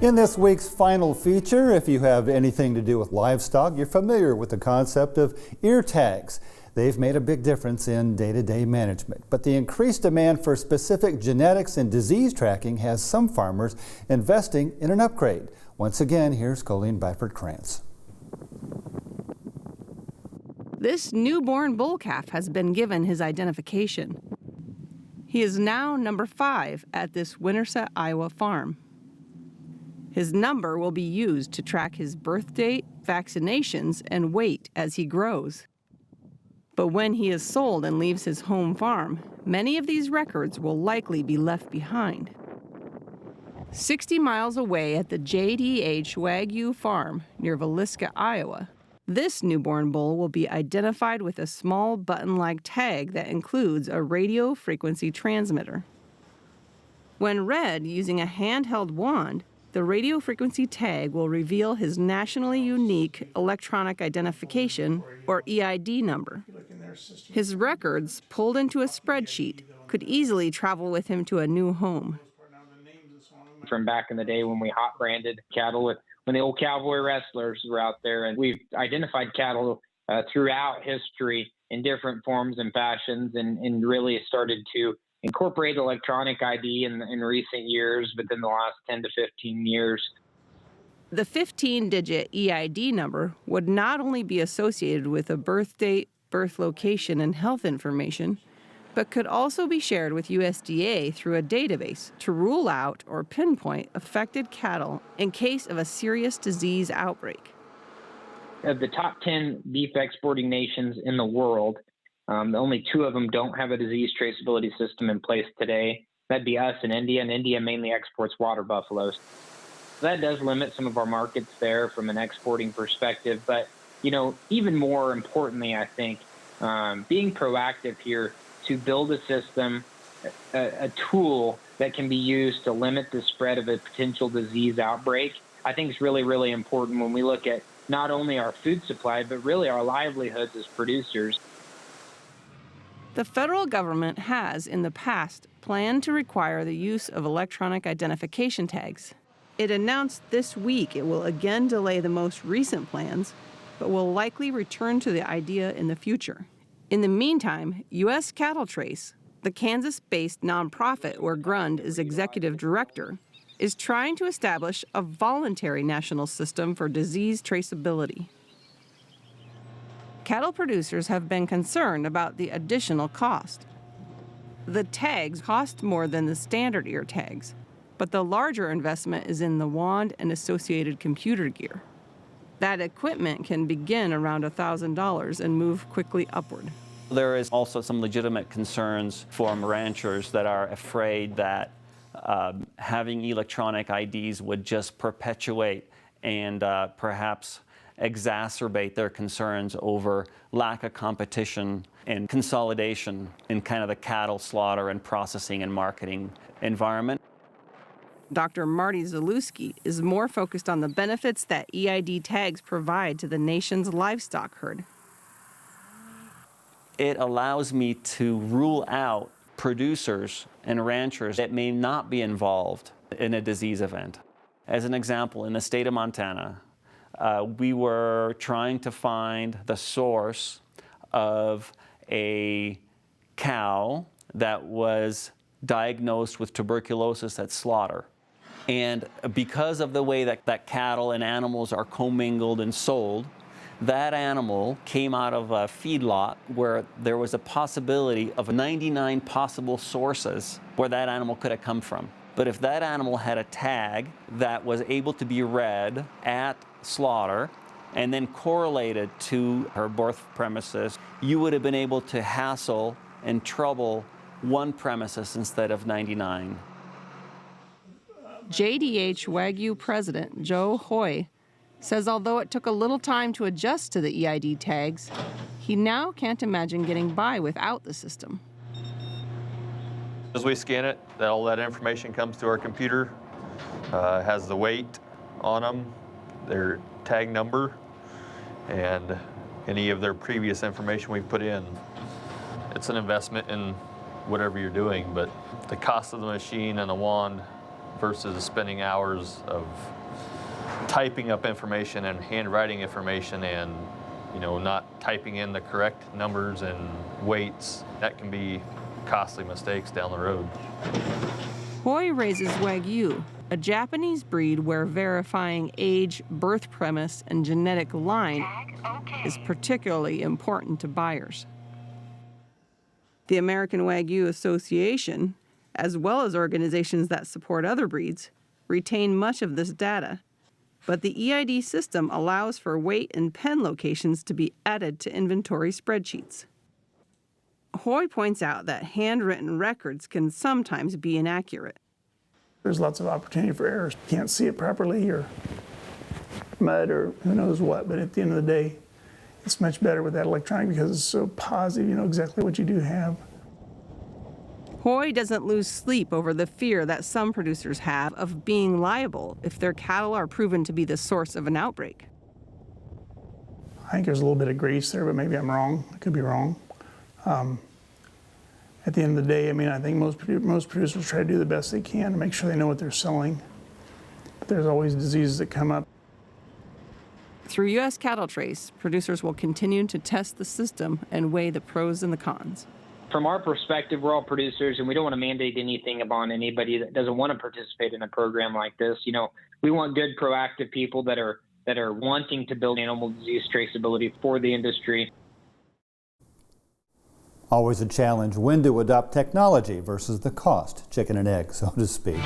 In this week's final feature, if you have anything to do with livestock, you're familiar with the concept of ear tags. They've made a big difference in day-to-day management, but the increased demand for specific genetics and disease tracking has some farmers investing in an upgrade. Once again, here's Colleen Bradford Krantz. This newborn bull calf has been given his identification. He is now number 5 at this Winterset, Iowa farm. His number will be used to track his birth date, vaccinations, and weight as he grows. But when he is sold and leaves his home farm, many of these records will likely be left behind. 60 miles away at the JDH Wagyu farm near Villisca, Iowa, this newborn bull will be identified with a small button-like tag that includes a radio frequency transmitter. When read using a handheld wand, the radio frequency tag will reveal his nationally unique electronic identification, or EID number. His records, pulled into a spreadsheet, could easily travel with him to a new home. From back in the day when we hot branded cattle, when the old cowboy wrestlers were out there, and we've identified cattle throughout history in different forms and fashions, and really started to incorporate electronic ID in recent years, within the last 10 to 15 years. The 15-digit EID number would not only be associated with a birth date, birth location, and health information, but could also be shared with USDA through a database to rule out or pinpoint affected cattle in case of a serious disease outbreak. Of the top 10 beef exporting nations in the world, only 2 of them don't have a disease traceability system in place today. That'd be us and India mainly exports water buffaloes. That does limit some of our markets there from an exporting perspective. But, even more importantly, I think, being proactive here to build a system, a tool that can be used to limit the spread of a potential disease outbreak, I think is really, really important when we look at not only our food supply, but really our livelihoods as producers. The federal government has, in the past, planned to require the use of electronic identification tags. It announced this week it will again delay the most recent plans, but will likely return to the idea in the future. In the meantime, U.S. Cattle Trace, the Kansas-based nonprofit where Grund is executive director, is trying to establish a voluntary national system for disease traceability. Cattle producers have been concerned about the additional cost. The tags cost more than the standard ear tags, but the larger investment is in the wand and associated computer gear. That equipment can begin around $1,000 and move quickly upward. There is also some legitimate concerns from ranchers that are afraid that having electronic IDs would just perpetuate and perhaps exacerbate their concerns over lack of competition and consolidation in kind of the cattle slaughter and processing and marketing environment. Dr. Marty Zalewski is more focused on the benefits that EID tags provide to the nation's livestock herd. It allows me to rule out producers and ranchers that may not be involved in a disease event. As an example, in the state of Montana, we were trying to find the source of a cow that was diagnosed with tuberculosis at slaughter. And because of the way that cattle and animals are commingled and sold, that animal came out of a feedlot where there was a possibility of 99 possible sources where that animal could have come from. But if that animal had a tag that was able to be read at slaughter and then correlated to her birth premises, you would have been able to hassle and trouble one premises instead of 99. JDH Wagyu president Joe Hoy says although it took a little time to adjust to the EID tags, he now can't imagine getting by without the system. As we scan it, all that information comes to our computer, has the weight on them, their tag number, and any of their previous information we put in. It's an investment in whatever you're doing, but the cost of the machine and the wand versus spending hours of typing up information and handwriting information and not typing in the correct numbers and weights. That can be costly mistakes down the road. Hoy raises Wagyu, a Japanese breed where verifying age, birth premise, and genetic line is particularly important to buyers. The American Wagyu Association, as well as organizations that support other breeds, retain much of this data, but the EID system allows for weight and pen locations to be added to inventory spreadsheets. Hoy points out that handwritten records can sometimes be inaccurate. There's lots of opportunity for errors. You can't see it properly, or mud, or who knows what, but at the end of the day, it's much better with that electronic because it's so positive, you know exactly what you do have. Hoy doesn't lose sleep over the fear that some producers have of being liable if their cattle are proven to be the source of an outbreak. I think there's a little bit of grease there, but maybe I'm wrong. I could be wrong. At the end of the day, I think most producers try to do the best they can to make sure they know what they're selling. But there's always diseases that come up. Through U.S. Cattle Trace, producers will continue to test the system and weigh the pros and the cons. From our perspective, we're all producers, and we don't want to mandate anything upon anybody that doesn't want to participate in a program like this. We want good, proactive people that are wanting to build animal disease traceability for the industry. Always a challenge when to adopt technology versus the cost, chicken and egg, so to speak.